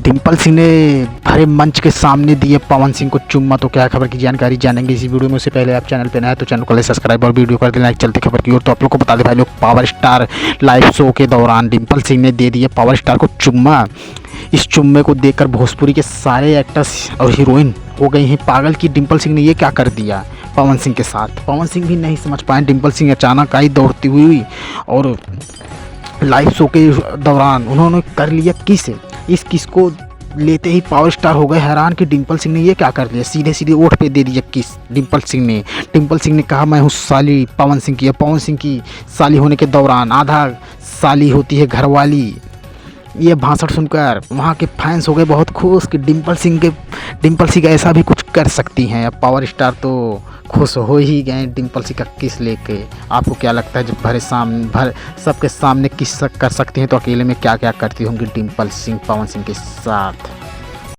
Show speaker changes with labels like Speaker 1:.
Speaker 1: डिम्पल सिंह ने भरे मंच के सामने दिए पवन सिंह को चुम्मा। तो क्या खबर की जानकारी जानेंगे इसी वीडियो में। उससे पहले आप चैनल पे नए हैं तो चैनल को सब्सक्राइब और वीडियो कर दें लाइक। चलती खबर की ओर तो आप लोग को बता दें भाई लोग, पावर स्टार लाइव शो के दौरान डिम्पल सिंह ने दे दिए पावर स्टार को चुम्मा। इस चुम्मे को देखकर भोजपुरी के सारे एक्टर्स और हीरोइन हो गई हैं पागल कि डिम्पल सिंह ने ये क्या कर दिया पवन सिंह के साथ। पवन सिंह भी नहीं समझ पाए, डिम्पल सिंह अचानक आई दौड़ती हुई और लाइव शो के दौरान उन्होंने कर लिया किस। इस किस को लेते ही पावर स्टार हो गए हैरान कि डिम्पल सिंह ने ये क्या कर दिया। सीधे सीधे ओठ पे दे दिया किस डिम्पल सिंह ने। डिम्पल सिंह ने कहा मैं हूँ साली पवन सिंह की। पवन सिंह की साली होने के दौरान आधा साली होती है घरवाली। ये भाषण सुनकर वहाँ के फैंस हो गए बहुत खुश कि डिम्पल सिंह ऐसा भी कुछ कर सकती हैं। अब पावर स्टार तो खुश हो ही गए डिम्पल सिंह का किस लेके। आपको क्या लगता है जब सबके सामने किस कर सकती हैं तो अकेले में क्या क्या करती होंगी डिम्पल सिंह पवन सिंह के साथ।